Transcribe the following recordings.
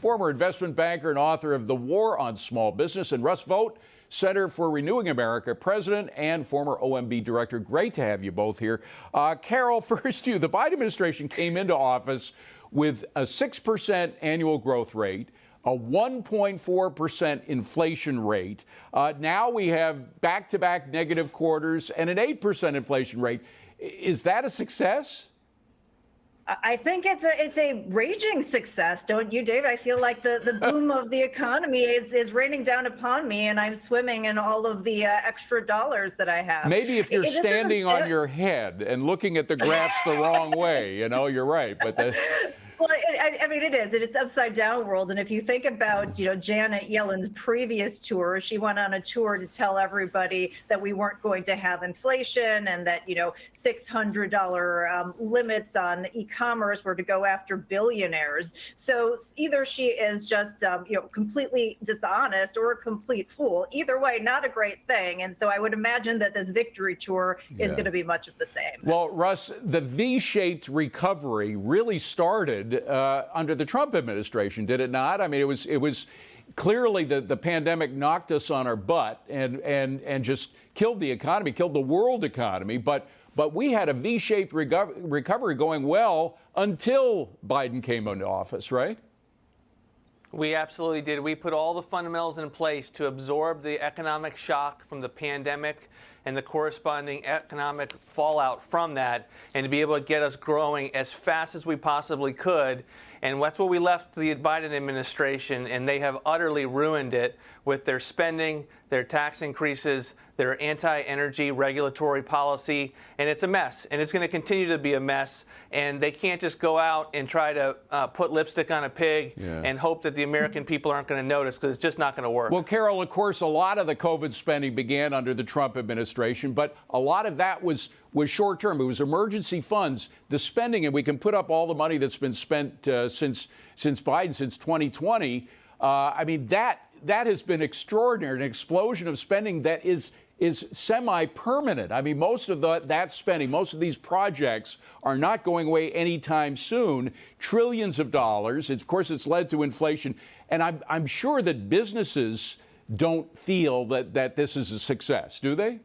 former investment banker and author of The War on Small Business, and Russ Vought, Center for Renewing America president and former OMB director. Great to have you both here. Carol, first you. The Biden administration came into office with a 6% annual growth rate, a 1.4% inflation rate. Now we have back-to-back negative quarters and an 8% inflation rate. Is that a success? I think it's a raging success, don't you, Dave? I feel like the boom of the economy is raining down upon me, and I'm swimming in all of the extra dollars that I have. Maybe if you're standing on your head and looking at the graphs the wrong way, you're right. But well, I mean, it is. It's upside down world. And if you think about, Janet Yellen's previous tour, she went on a tour to tell everybody that we weren't going to have inflation and that, $600 limits on e-commerce were to go after billionaires. So either she is just, completely dishonest or a complete fool. Either way, not a great thing. And so I would imagine that this victory tour is going to be much of the same. Well, Russ, the V-shaped recovery really started under the Trump administration, did it not? I mean, it was clearly the pandemic knocked us on our butt and just killed the economy, killed the world economy. But we had a V-shaped recovery going well until Biden came into office, right? We absolutely did. We put all the fundamentals in place to absorb the economic shock from the pandemic and the corresponding economic fallout from that, and to be able to get us growing as fast as we possibly could. And that's what we left the Biden administration, and they have utterly ruined it with their spending, their tax increases, their anti-energy regulatory policy, and it's a mess, and it's going to continue to be a mess. And they can't just go out and try to put lipstick on a pig and hope that the American people aren't going to notice, because it's just not going to work. Well, Carol, of course, a lot of the COVID spending began under the Trump administration, but a lot of that was short-term. It was emergency funds, the spending, and we can put up all the money that's been spent since Biden, since 2020. I mean, that has been extraordinary, an explosion of spending that is semi-permanent. I mean, most of that spending, most of these projects are not going away anytime soon. Trillions of dollars. Of course, it's led to inflation. And I'm sure that businesses don't feel that this is a success, do they?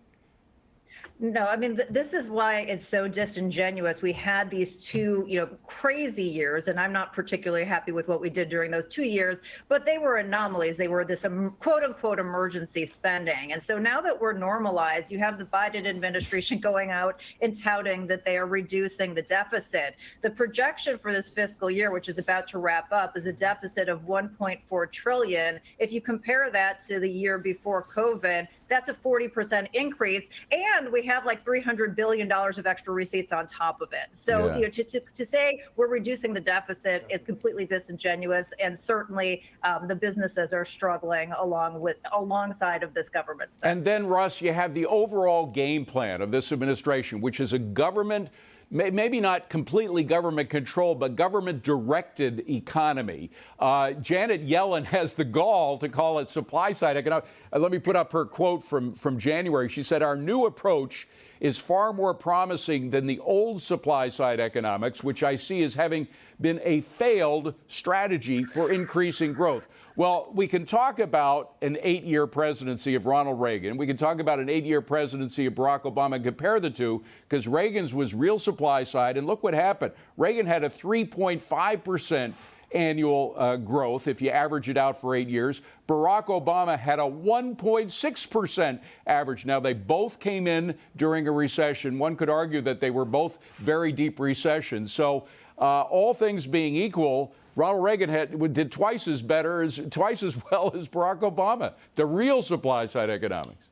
No, I mean, this is why it's so disingenuous. We had these two, crazy years, and I'm not particularly happy with what we did during those 2 years, but they were anomalies. They were this quote unquote emergency spending. And so now that we're normalized, you have the Biden administration going out and touting that they are reducing the deficit. The projection for this fiscal year, which is about to wrap up, is a deficit of 1.4 trillion. If you compare that to the year before COVID, that's a 40% increase. And we have like $300 billion of extra receipts on top of it. So to say we're reducing the deficit is completely disingenuous, and certainly the businesses are struggling alongside of this government spending. And then, Russ, you have the overall game plan of this administration, which is a government, maybe not completely government controlled, but government directed economy. Janet Yellen has the gall to call it supply side economics. Let me put up her quote from January. She said, "Our new approach is far more promising than the old supply side economics, which I see as having been a failed strategy for increasing growth." Well, we can talk about an 8-year presidency of Ronald Reagan. We can talk about an 8-year presidency of Barack Obama and compare the two, because Reagan's was real supply side. And look what happened. Reagan had a 3.5% annual growth if you average it out for 8 years. Barack Obama had a 1.6% average. Now, they both came in during a recession. One could argue that they were both very deep recessions. So all things being equal, Ronald Reagan did twice as well as Barack Obama, the real supply side economics.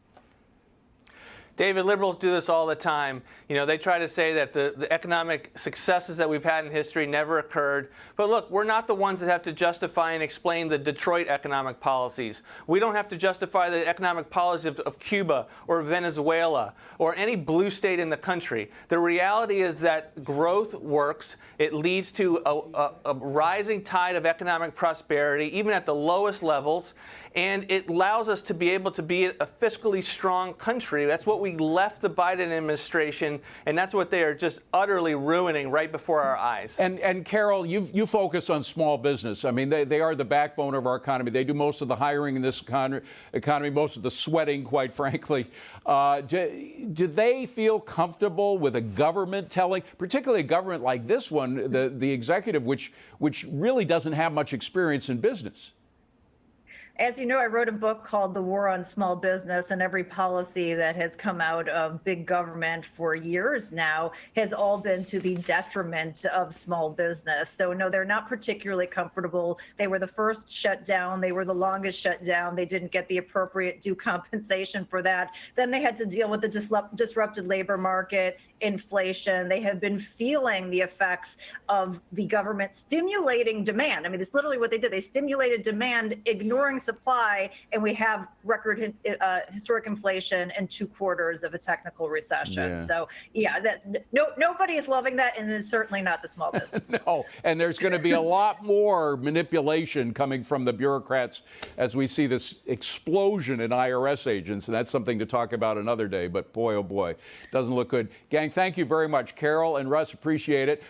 David, liberals do this all the time. They try to say that the economic successes that we've had in history never occurred. But look, we're not the ones that have to justify and explain the Detroit economic policies. We don't have to justify the economic policies of Cuba or Venezuela or any blue state in the country. The reality is that growth works. It leads to a rising tide of economic prosperity, even at the lowest levels. And it allows us to be able to be a fiscally strong country. That's what we left the Biden administration, and that's what they are just utterly ruining right before our eyes. And Carol, you focus on small business. I mean, they are the backbone of our economy. They do most of the hiring in this economy, most of the sweating, quite frankly. Do they feel comfortable with a government telling, particularly a government like this one, the executive, which really doesn't have much experience in business? As you know, I wrote a book called The War on Small Business, and every policy that has come out of big government for years now has all been to the detriment of small business. So no, they're not particularly comfortable. They were the first shut down. They were the longest shut down. They didn't get the appropriate due compensation for that. Then they had to deal with the disrupted labor market, inflation. They have been feeling the effects of the government stimulating demand. I mean, that's literally what they did. They stimulated demand, ignoring supply, and we have record historic inflation and 2 quarters of a technical recession. Yeah. So yeah, nobody is loving that, and it's certainly not the small businesses. No, and there's going to be a lot more manipulation coming from the bureaucrats as we see this explosion in IRS agents, and that's something to talk about another day. But boy, oh boy, doesn't look good. Gang, thank you very much. Carol and Russ, appreciate it.